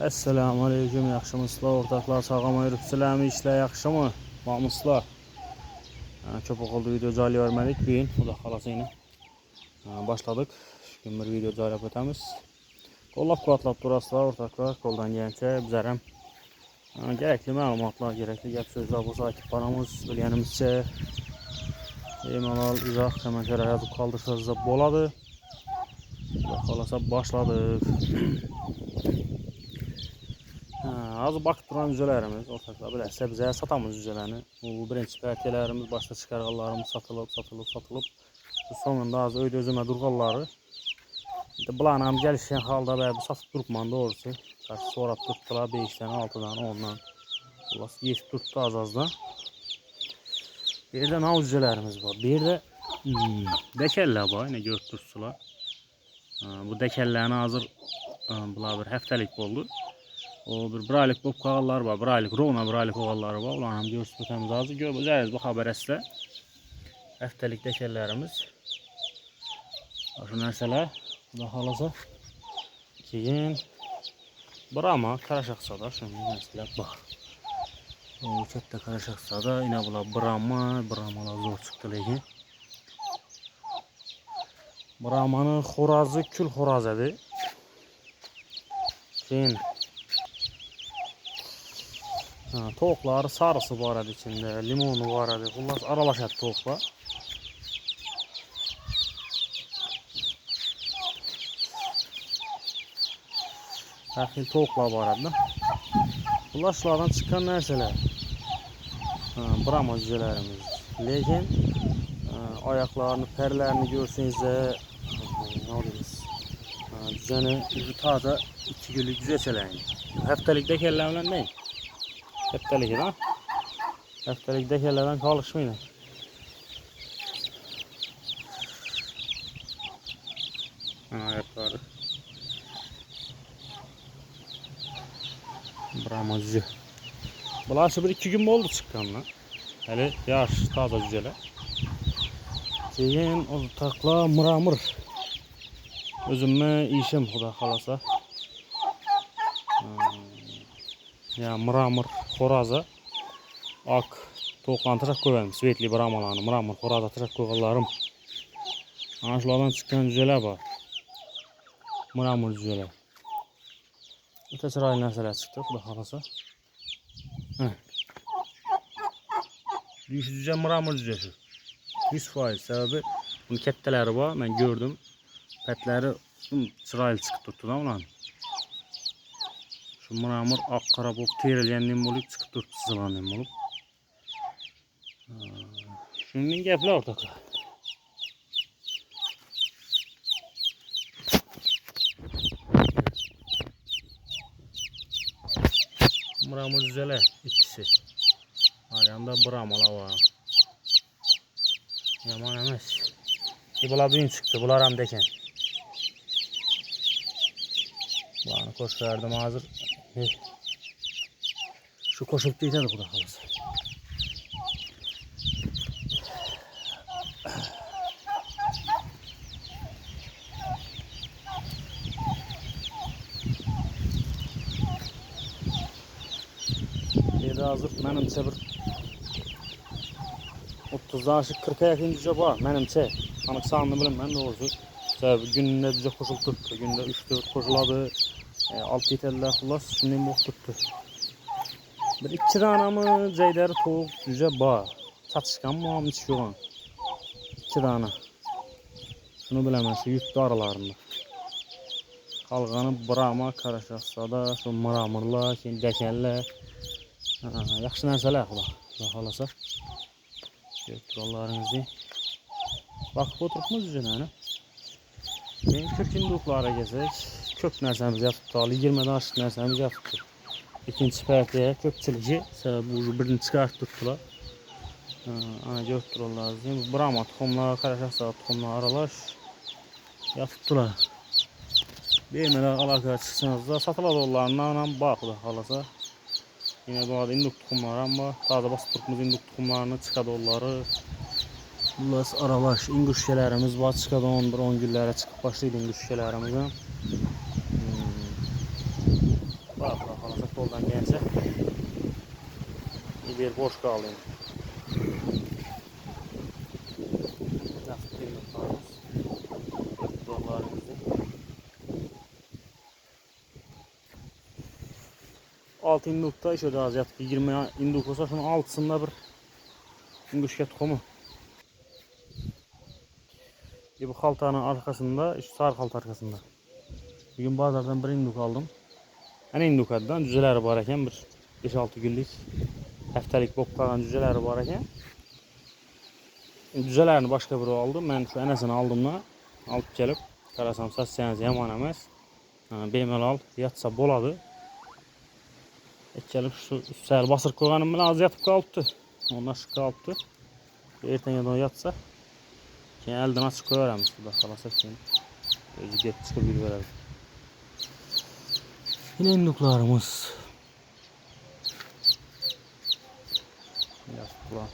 Esselamu Aleyküm, yaxşımısınızlar ortaklar, sağama yürüpsülərmi, işlər yaxşımı? Mamıslar. Çok oldu video cali vermedik bugün, bu da xalasıyla. Başladık, şu gün bir video cali ötəmiz. Qollab quvvatlab durasılar ortaklar, qoldan gəlincə bizərəm. Gerekli məlumatlar, gerekli gəp sözlər bu sakit paramız, bilənimizcə. Eymalal, izah, komentarlar yazıb qaldırsanız da boladı. Xalasa başladık. Az bakıb duran cüzələrimiz ortaklar bilərsə bizə satamız cüzələrini. Bu birinci partiyalarımız, başda çıxarğanlarımız satılıb. Sonunda az öydü özümə durğalları. Bulanam gəlişən halda bu satıb durubman doğrusu. Sonra tutdular 5-dən, 6-dan, 10-dan. Yetib tutdu az-azdan. Bir də nav cüzələrimiz var. Bir də dəkəllər var, yine gördürsülər. Bu dəkəllərin hazır bunlar bir həftəlik oldu. O bir aylık bob kağallar var, bir aylık rona, bir aylık oğalları var. Ulan hem görsütemiz azı göreceğiz bu habereste. Haftalık dəkəllərimiz. Şu nəsələr, bu da halasa. Keyin Brahma, Karaşaqsada, şunun nəsələr bax. O çətdə Karaşaqsada, yine bunlar Brahmalar zor çıxdı lekin. Brahmanın xorazı kül xorazədir. Keyin tavukları sarısı var içinde, limonu var idi. Bunlar aralaşat tavuklar. Təxil tavuklar var idi. Bunlar şulardan çıxan nəsələr. Brahma cüzələrimiz. Lekin ayaklarını, pərlərini görsünüzdə cüzəni üzü taza 2 günlük cüzəçələyin. Həftəlikdə kəlləmlən deyil. Həftəlik ha? Həftəlikdə kəllədən çalışmayın. Ayakları. Brahma cüzə. Bunlar 1-2 gün oldu çıxkanlar. Hələ yaş taza cüzələr. Keyin o takla mıramır. Özümə işim xuda xalasa. Ya mıramır xoraza. Ak to'qlantirib qo'ydim. Svetli brahmalarni mıramır xoraza tirib qo'yganlarim. Ana shulardan chiqqan cüzələr bor. Mıramır cüzələr. O'ta chiroyli narsalar chiqdi, xudo xolasa. Cüzə mıramır cüzəsi. 100%. Səbəbi bunun kattaları var, mən gördüm. Pətləri chiroyli chiqib turibdi da ularni. Şu mıramır ak qara bo'lib terilgandan bo'lib chiqib turibdi, sizilandan bo'lib. Shundan gaplar o'rtoqlar. Mıramır cüzələr ikisi. Arayanda brahmalar var. Yaman emas. Bunlar büyün çıktı, bunlar ham deken. Bularni qo'shib verdim hazır. Şu koşup deyiladi xudo xolasa. Dedi hazır menimçe bir 30'dan aşık 40'a yakın cüce var menimçe. Anık sanını bilinmem doğrusu. Səbəbi günündə cüce koşulup tuttu. Günde 3-4 koşuladı. 6-7'lər xulas şimdi bu tuttu. Bir 2 tane mı ceyləri tavuk cüce var. Çatışkan mı hiç yok. 2 tane. Şunu biləməsi yutdu aralarında. Qalğanı Brahma, Karaşaqsada, şu mıramırlar, dəkəllər. Yaxşı nərsələr xalasa. Götürlərinizi. Baxıb oturubmuz cücələrini. Kök hinduklara gezək. Kök nərsəmiz yapıbdı. 20'den aşıq nərsəmiz yapıbdı. İkinci partiyə kökçülücü. Səbəbi birini çıxartıb tutdular. Götürlərinizi. Brahma tuxumlar, Karaşaqsada tuxumlar aralaş. Yapıbdılar. Deymələr alakaya çıxsınız da satıladı onlarından baxdı xalasa. Yine bu arada induk tuxumları ama taze basıp turkumuz induk tuxumlarını çıxadı onları. Bunlar aralaş inguşkelerimiz var, çıxadı 11-10 günlərə çıxıb başlaydı inguşkelerimizin. Bak kalacak koldan gelse. Bir boş kalıyor. Nasıl bir noktamız? Yollarımızı. 6 indukta iş öde az yatıp 20 induk olsa şunun altısında bir inguşka tukumu. Bu haltanın arkasında, şu sarı halta arkasında. Bugün bazardan bir induk aldım. Hani indukaddan cüceleri varken bir 5-6 günlük haftalık bok kalan cüceleri varken cücelerini başka biri aldım. Ben şu enesini aldımla alıp gelip karasam satsanız yaman emas. Beymel al yatsa boladı. Gelip şu səhər basır koyğanım bilen az yatıp kalıptı. Ondan şu kalıptı. Ertene de yatsa keyin elden açık koyarım şurada kalasa keyin. Özü get çıkıp yürüverir. Yine induklarımız. Yastıklar.